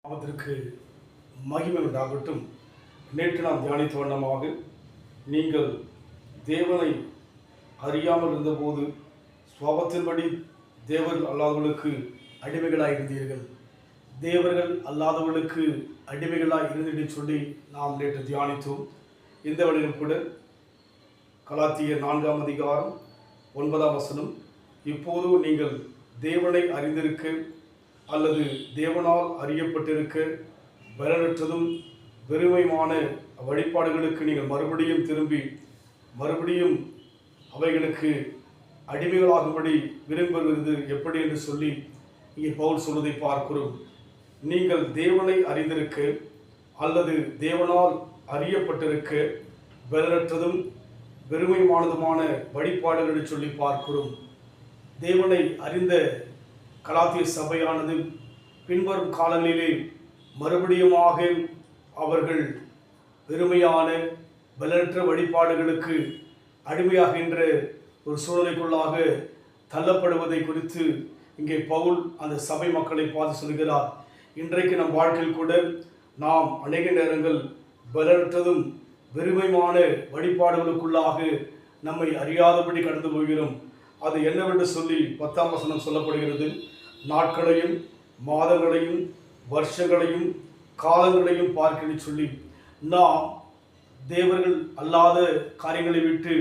அவத்திற்கு மகிமை உண்டாகட்டும். நேற்று நாம் தியானித்த வண்ணமாக நீங்கள் தேவனை அறியாமல் இருந்தபோது சுவாபத்தின்படி தேவர்கள் அல்லாதவர்களுக்கு அடிமைகளாக இருந்தீர்கள். தேவர்கள் அல்லாதவர்களுக்கு அடிமைகளாக இருந்தீர்கள் சொல்லி நாம் நேற்று தியானித்தோம். இந்த வழியிலும் கூட கலாத்தியர் 4ஆம் அதிகாரம் 9ஆம் வசனம், இப்போது நீங்கள் தேவனை அறிந்திருக்க அல்லது தேவனால் அறியப்பட்டிருக்க பலனற்றதும் வெறுமையான வழிபாடுகளுக்கு நீங்கள் மறுபடியும் திரும்பி மறுபடியும் அவைகளுக்கு அடிமைகளாகும்படி விரும்புவது எப்படி என்று சொல்லி இங்கே பவுல் சொல்வதை பார்க்கிறோம். நீங்கள் தேவனை அறிந்திருக்க அல்லது தேவனால் அறியப்பட்டிருக்க பலனற்றதும் வெறுமையானதுமான வழிபாடுகள் என்று சொல்லி பார்க்கிறோம். தேவனை அறிந்த கலாத்திய சபையானது பின்வரும் காலங்களிலே மறுபடியுமாக அவர்கள் வெறுமையான பலனற்ற வழிபாடுகளுக்கு அடிமையாகின்ற ஒரு சூழ்நிலைக்குள்ளாக தள்ளப்படுவதை குறித்து இங்கே பவுல் அந்த சபை மக்களை பார்த்து சொல்கிறார். இன்றைக்கு நம் வாழ்க்கையில் கூட நாம் அநேக நேரங்கள் பலனற்றதும் வெறுமையான வழிபாடுகளுக்குள்ளாக நம்மை அறியாதபடி கடந்து போகிறோம். அது என்னவென்று சொல்லி 10ஆம் வசனம் சொல்லப்படுகிறது. நாட்களையும் மாதங்களையும் வருஷங்களையும் காலங்களையும் பார்க்க சொல்லி நாம் தேவர்கள் அல்லாத காரியங்களை விட்டு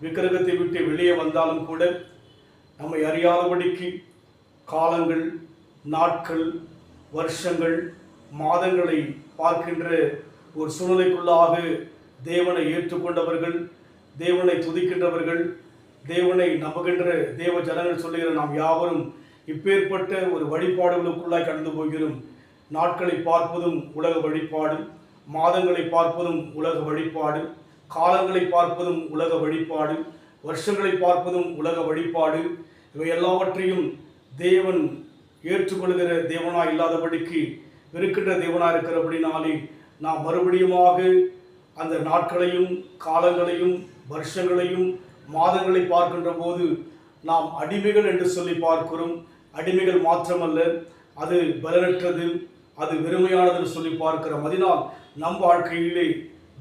விக்கிரகத்தை விட்டு வெளியே வந்தாலும் கூட நம்மை அறியாதபடிக்கு காலங்கள், நாட்கள், வருஷங்கள், மாதங்களை பார்க்கின்ற ஒரு சூழ்நிலைக்குள்ளாக தேவனை ஏற்றுக்கொண்டவர்கள், தேவனை துதிக்கின்றவர்கள், தேவனை நம்புகின்ற தேவ ஜனங்கள் சொல்லுகிற நாம் யாவரும் இப்பேற்பட்ட ஒரு வழிபாடுகளுக்குள்ளாய் கடந்து போகிறோம். நாட்களை பார்ப்பதும் உலக வழிபாடு, மாதங்களை பார்ப்பதும் உலக வழிபாடு, காலங்களை பார்ப்பதும் உலக வழிபாடு, வருஷங்களை பார்ப்பதும் உலக வழிபாடு. இவை எல்லாவற்றையும் தேவன் ஏற்றுக்கொள்கிற தேவனாய் இல்லாதபடிக்கு இருக்கின்ற தேவனாய் இருக்கிறபடினாலே நாம் மறுபடியுமாக அந்த நாட்களையும் காலங்களையும் வருஷங்களையும் மாதங்களை பார்க்கின்ற போது நாம் அடிமைகள் என்று சொல்லி பார்க்கிறோம். அடிமைகள் மாத்திரமல்ல, அது பலனற்றது, அது வெறுமையானது சொல்லி பார்க்கிறோம். அதனால் நம் வாழ்க்கையிலே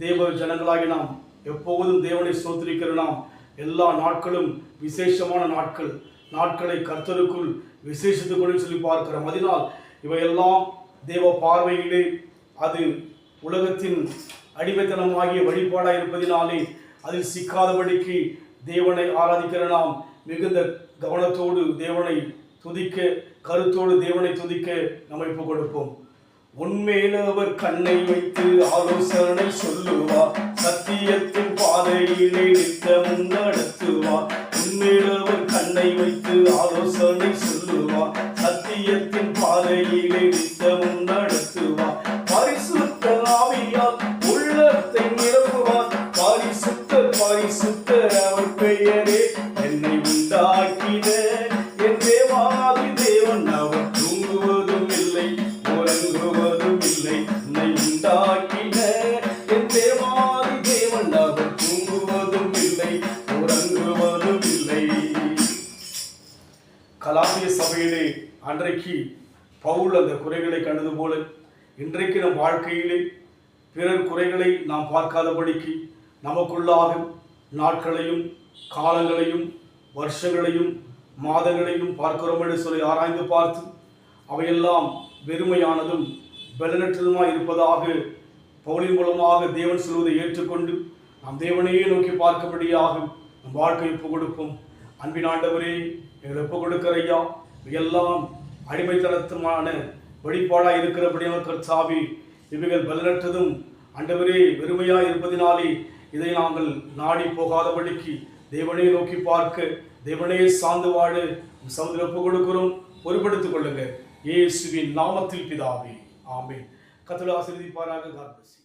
தேவ ஜனங்களாகி நாம் எப்போதும் தேவனை ஸ்தோத்திரிக்கிற நாம் எல்லா நாட்களும் விசேஷமான நாட்களை கர்த்தருக்குள் விசேஷித்துக் கொண்டு சொல்லி பார்க்கிறோம். அதனால் இவையெல்லாம் தேவ பார்வையிலே அது உலகத்தின் அடிமைத்தனமாகிய வழிபாடாக இருப்பதினாலே அதில் சிக்காதபடிக்கு தேவனை ஆராதிக்கிற நாம் மிகுந்த கவனத்தோடு தேவனை துதிக்க, கருத்தோடு தேவனை துதிக்க நம்ம இப்போ கொடுப்போம். உன்மேல் அவர் கண்ணை வைத்து ஆலோசனை சொல்லுவார், சத்தியத்தின் பாதையிலே நித்தமும் நடத்துவார். உன்மேல் அவர் கண்ணை வைத்து ஆலோசனை சொல்லுவார், சத்தியத்தின் பாதையிலே நித்தமும் நடத்துவார். பரிசுத்த ஆவியால் உள்ளத்தை நிரப்புவார், பரிசுத்தர் அவர் பெயரே. என்னை உண்டாக்கின என் தேவாதி தேவன், அவர் தூங்குவதும் இல்லை உறங்குவதும் இல்லை. என்னை உண்டாக்கின என் தேவாதி தேவன், அவர் தூங்குவதும் இல்லை உறங்குவதும் இல்லை. கலாத்திய சபையிலே அன்றைக்கு பவுல் அந்த குறைகளை கண்டது போல இன்றைக்கு நம் வாழ்க்கையிலே பிறர் குறைகளை நாம் பார்க்காதபடிக்கு நமக்குள்ளாக நாட்களையும் காலங்களையும் வருஷங்களையும் மாதங்களையும் பார்க்கிறோம் என்று சொல்லி ஆராய்ந்து பார்த்து அவையெல்லாம் வெறுமையானதும் பலனற்றதுமாய் இருப்பதாக பவுலின் மூலமாக தேவன் சொல்வதை ஏற்றுக்கொண்டு நாம் தேவனையே நோக்கி பார்க்கும்படியாக நம் வாழ்க்கை ஒப்புக் கொடுப்போம். அன்பின் ஆண்டவரே, எங்களை ஒப்புக் கொடுக்கிற ஐயா, இவையெல்லாம் அடிமைத்தனத்துமான வழிபாடாக இருக்கிறபடியாக கர்த்தாவே, இவைகள் பலனற்றதும் ஆண்டவரே வெறுமையாக இருப்பதினாலே இதை நாங்கள் நாடி போகாதபடிக்கு தேவனை நோக்கி பார்க்க, தேவனே சார்ந்து வாழ சமுதிரம் ஒப்புக் கொடுக்கிறோம். பொறுப்படுத்திக் கொள்ளுங்க. இயேசுவின் நாமத்தில் பிதாவே, ஆமென். கர்த்தர் ஆசீர்வதிப்பாராக. God bless you.